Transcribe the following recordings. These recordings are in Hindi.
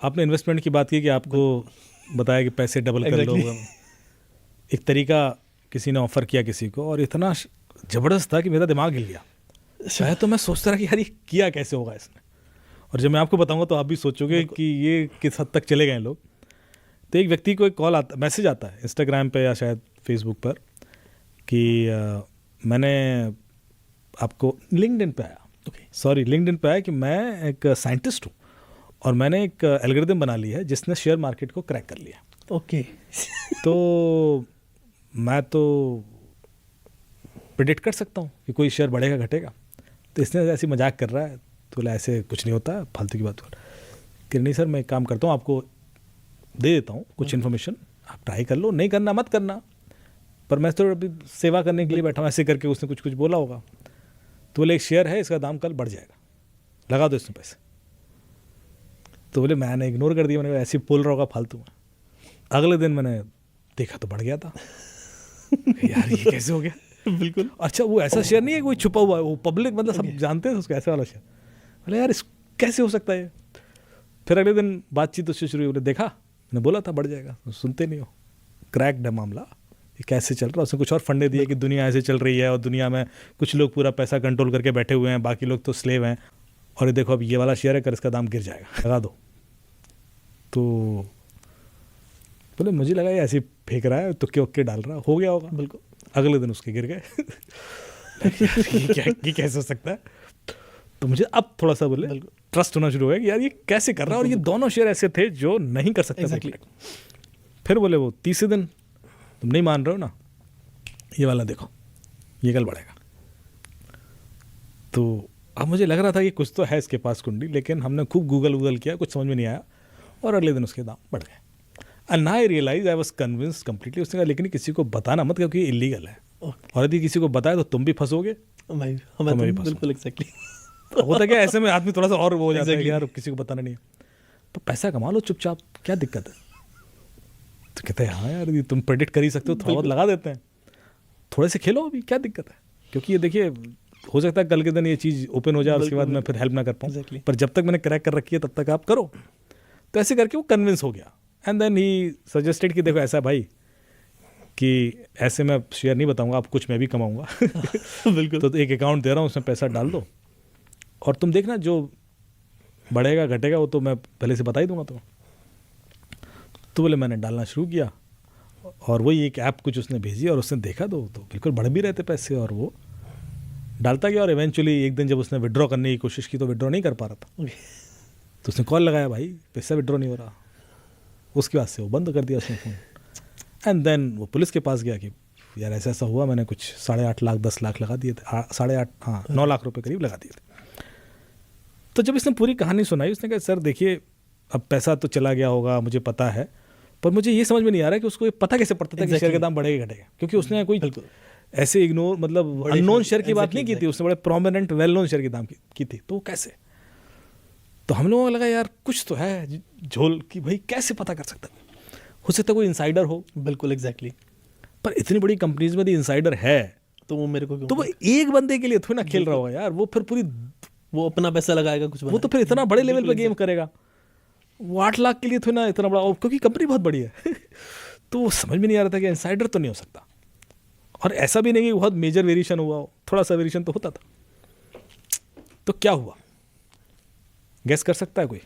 आपने इन्वेस्टमेंट की बात की कि आपको बताया कि पैसे डबल कर लो। एक तरीका किसी ने ऑफर किया किसी को और इतना ज़बरदस्त था कि मेरा दिमाग हिल गया। शायद तो मैं सोचता रहा कि यार ये किया कैसे होगा इसने, और जब मैं आपको बताऊंगा तो आप भी सोचोगे कि ये किस हद तक चले गए लोग। तो एक व्यक्ति को एक कॉल आता, मैसेज आता है इंस्टाग्राम पे या शायद फेसबुक पर कि मैंने आपको लिंक्डइन पे आया, लिंक्डइन पे आया कि मैं एक साइंटिस्ट हूँ और मैंने एक एल्गोरिथम बना ली है जिसने शेयर मार्केट को क्रैक कर लिया। तो मैं तो प्रेडिक्ट कर सकता हूँ कि कोई शेयर बढ़ेगा घटेगा। तो इसने ऐसी मजाक कर रहा है, तो बोला ऐसे कुछ नहीं होता, फालतू की बात कर। कि नहीं सर, मैं एक काम करता हूँ, आपको दे देता हूँ कुछ इन्फॉर्मेशन, आप ट्राई कर लो, नहीं करना मत करना, पर मैं तो अभी सेवा करने के लिए बैठा हूँ। ऐसे करके उसने कुछ कुछ बोला होगा। तो बोले एक शेयर है, इसका दाम कल बढ़ जाएगा, लगा दो इसमें पैसे। तो बोले मैंने इग्नोर कर दिया, मैंने ऐसे ही बोल रहा होगा फालतू में। अगले दिन मैंने देखा तो बढ़ गया था। यार ये कैसे हो गया? बिल्कुल। अच्छा, वो ऐसा शेयर नहीं है कोई छुपा हुआ है, वो पब्लिक मतलब सब जानते हैं उसको, ऐसे वाला शेयर। बोले यार इस कैसे हो सकता है? फिर अगले दिन बातचीत उससे शुरू हुई। बोले देखा, मैंने बोला था बढ़ जाएगा, सुनते नहीं हो। क्रैक्ड है मामला, ये कैसे चल रहा है। उसने कुछ और फंडे दिए कि दुनिया ऐसे चल रही है और दुनिया में कुछ लोग पूरा पैसा कंट्रोल करके बैठे हुए हैं, बाकी लोग तो स्लेव हैं, और ये देखो अब ये वाला शेयर है, कर इसका दाम गिर जाएगा, लगा दो। तो बोले मुझे लगा ये ऐसे फेंक रहा है, तुक्के उक्के डाल रहा, हो गया होगा। बिल्कुल। अगले दिन उसके गिर गए। ये कैसे हो सकता है? तो मुझे अब थोड़ा सा बोले ट्रस्ट होना शुरू हो गया कि यार ये कैसे कर रहा है, और ये दोनों शेयर ऐसे थे जो नहीं कर सकते। Exactly. फिर बोले वो तीसरे दिन, तुम नहीं मान रहे हो ना, ये वाला देखो, ये कल बढ़ेगा। तो अब मुझे लग रहा था कि कुछ तो है इसके पास कुंडली, लेकिन हमने खूब गूगल किया, कुछ समझ में नहीं आया, और अगले दिन उसके दाम बढ़ गए। And now I realise, I was convinced completely. उसने कहा लेकिन किसी को बताना मत, क्योंकि इलीगल है, और यदि किसी को बताया तो तुम भी फंसोगे, हमें बिल्कुल एग्जैक्टली। होता क्या, ऐसे में आदमी थोड़ा सा और वो हो जाता है कि यार किसी को बताना नहीं है, तो पैसा कमा लो चुपचाप, क्या दिक्कत है? तो कहते हैं हाँ यार, तुम प्रेडिक्ट कर ही सकते हो, थोड़ा बहुत लगा देते हैं, थोड़े से खेलो अभी, क्या दिक्कत है? क्योंकि ये देखिए, हो सकता है कल के दिन ये चीज़ ओपन हो जाए और उसके बाद मैं फिर हेल्प ना कर पाऊँ, पर जब तक मैंने क्रैक कर रखी है तब तक आप करो। तो ऐसे करके वो कन्विंस हो गया। एंड देन ही सजेस्टेड कि देखो ऐसा भाई कि ऐसे मैं शेयर नहीं बताऊंगा, आप कुछ मैं भी कमाऊंगा। बिल्कुल। तो एक अकाउंट दे रहा हूँ, उसमें पैसा डाल दो और तुम देखना जो बढ़ेगा घटेगा वो तो मैं पहले से बता ही दूंगा। तो बोले मैंने डालना शुरू किया, और वही एक ऐप कुछ उसने भेजी और उसने देखा तो बिल्कुल बढ़ भी रहे थे पैसे, और वो डालता गया। और इवेंचुअली एक दिन जब उसने विड्रॉ करने की कोशिश की तो विड्रॉ नहीं कर पा रहा था। तो उसने कॉल लगाया, भाई पैसा विड्रॉ नहीं हो रहा। उसके बाद से वो बंद कर दिया उसने फ़ोन। एंड देन वो पुलिस के पास गया कि यार ऐसा ऐसा हुआ, मैंने कुछ 8.5 लाख 10 लाख लगा दिए थे, 8.5 हाँ 9 लाख रुपए करीब लगा दिए थे। तो जब इसने पूरी कहानी सुनाई, उसने कहा सर देखिए अब पैसा तो चला गया होगा, मुझे पता है, पर मुझे ये समझ में नहीं आ रहा है कि उसको ये पता कैसे पड़ता था कि शेयर का दाम बढ़ेगा घटेगा, क्योंकि उसने कोई ऐसे इग्नोर मतलब अननोन शेयर की बात नहीं की थी, उसने बड़े प्रोमिनेंट वेल नोन शेयर की दाम की थी। तो कैसे? तो हम लोगों को लगा यार कुछ तो है झोल कि भाई कैसे पता कर सकता है? हो सकता है कोई इनसाइडर हो। बिल्कुल एग्जैक्टली। पर इतनी बड़ी कंपनीज में यदि इनसाइडर है तो वो मेरे को तो वो एक बंदे के लिए थोड़ी ना खेल रहा होगा यार, वो फिर पूरी वो अपना पैसा लगाएगा कुछ, वो तो फिर इतना बड़े लेवल पर गेम करेगा। वो 8 लाख के लिए थोड़ी ना इतना बड़ा, क्योंकि कंपनी बहुत बड़ी है। तो वो समझ में नहीं आ रहा था कि इनसाइडर तो नहीं हो सकता, और ऐसा भी नहीं कि बहुत मेजर वेरिएशन हुआ हो, थोड़ा सा वेरिएशन तो होता था। तो क्या हुआ, गेस कर सकता है कोई?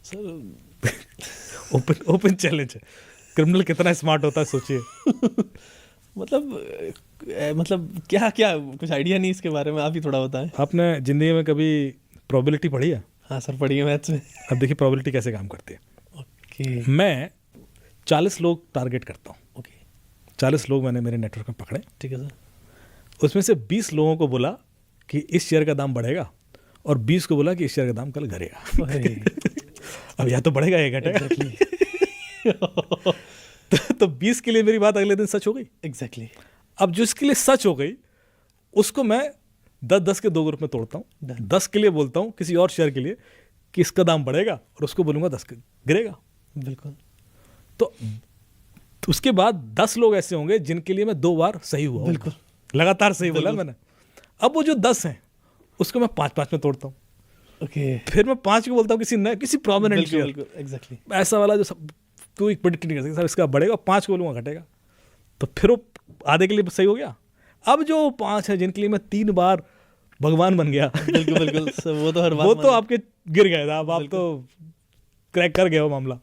सर ओपन चैलेंज है, क्रिमिनल कितना स्मार्ट होता है सोचिए। मतलब क्या क्या कुछ आइडिया नहीं इसके बारे में, आप ही थोड़ा बताएं। आपने जिंदगी में कभी प्रोबेबिलिटी पढ़ी है? हाँ सर पढ़ी है मैथ्स में। अब देखिए प्रोबेबिलिटी कैसे काम करती है। ओके। मैं 40 लोग टारगेट करता हूँ। ओके। 40 लोग मैंने मेरे नेटवर्क में पकड़े। ठीक है सर। उसमें से 20 लोगों को बोला कि इस शेयर का दाम बढ़ेगा, और 20 को बोला कि इस शेयर का दाम कल घटेगा। अब या तो बढ़ेगा या घटेगा। तो 20 के लिए मेरी बात अगले दिन सच हो गई। एग्जैक्टली। अब जो इसके लिए सच हो गई उसको मैं 10-10 के 2 ग्रुप में तोड़ता हूँ। 10 के लिए बोलता हूँ किसी और शेयर के लिए कि इसका दाम बढ़ेगा, और उसको बोलूँगा 10 का गिरेगा। बिल्कुल। तो उसके बाद 10 लोग ऐसे होंगे जिनके लिए मैं 2 बार सही हुआ। बिल्कुल। लगातार सही बोला मैंने। अब वो जो 10 हैं उसको मैं 5-5 में तोड़ता हूँ। ओके, फिर मैं 5 को बोलता हूँ किसी प्रोमिनेंट बिल्कुल शेयर, बिल्कुल एग्जैक्टली। ऐसा वाला जो सब कोई प्रेडिक्ट नहीं कर सकता, इसका बढ़ेगा, 5 को बोलूँगा घटेगा, तो फिर वो आधे के लिए सही हो गया। अब जो 5 है जिनके लिए मैं 3 बार भगवान बन गया, बिल्कुल बिल्कुल वो तो हर बार वो तो आपके गिर गए था, अब आप तो क्रैक कर गए हो मामला।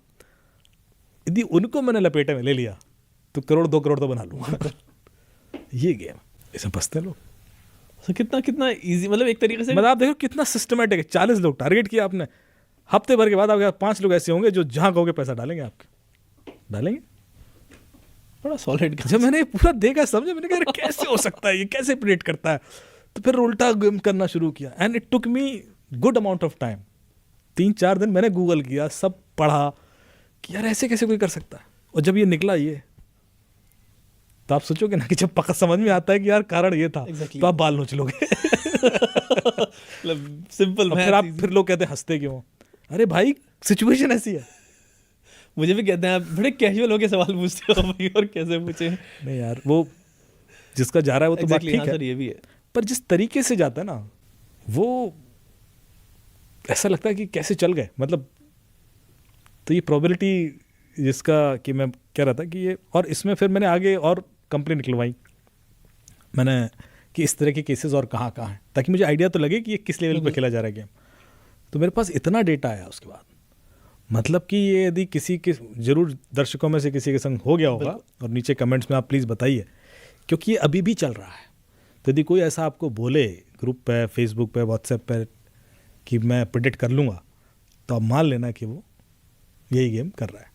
यदि उनको मैंने लपेटे में ले लिया तो 1-2 करोड़ तो बना लूंगा। ये गेम इसमें फंसते हैं लोग। So, कितना इजी, मतलब एक तरीके से मतलब आप देखो कितना सिस्टमेटिक है। 40 लोग टारगेट किया आपने, हफ्ते भर के बाद आपके 5 लोग ऐसे होंगे जो जहां कहोगे पैसा डालेंगे, आपके डालेंगे। बड़ा सॉलिड। जब मैंने पूरा देखा समझे, मैंने कहा कैसे हो सकता है, ये कैसे प्रेडिक्ट करता है, तो फिर उल्टा गेम करना शुरू किया। And it took me good amount of time, 3-4 दिन मैंने गूगल किया, सब पढ़ा कि यार ऐसे कैसे कोई कर सकता है। और जब ये निकला ये, तो आप सोचोगे ना कि जब पक्का समझ में आता है कि यार कारण ये था, Exactly. तो आप बाल नोच लोगे। मतलब सिंपल। फिर लोग कहते हैं हंसते क्यों, अरे भाई सिचुएशन ऐसी है। मुझे भी कहते हैं आप बड़े कैजुअल होके सवाल पूछते हो भाई, और कैसे पूछे। नहीं यार, वो जिसका जा रहा है वो तो बात ठीक है, सर ये भी है। पर जिस तरीके से जाता है ना, वो ऐसा लगता है कि कैसे चल गए। मतलब तो ये प्रोबेबिलिटी जिसका कि मैं कह रहा था कि ये, और इसमें फिर मैंने आगे और कंपनी निकलवाई मैंने कि इस तरह के केसेस और कहाँ कहाँ हैं, ताकि मुझे आइडिया तो लगे कि ये किस लेवल पे खेला जा रहा है गेम। तो मेरे पास इतना डेटा आया उसके बाद, मतलब कि ये यदि किसी के, जरूर दर्शकों में से किसी के संग हो गया होगा, और नीचे कमेंट्स में आप प्लीज़ बताइए, क्योंकि ये अभी भी चल रहा है। तो यदि कोई ऐसा आपको बोले ग्रुप पे, फेसबुक पे, व्हाट्सएप पे कि मैं प्रेडिक्ट कर लूँगा, तो आप मान लेना कि वो यही गेम कर रहा है।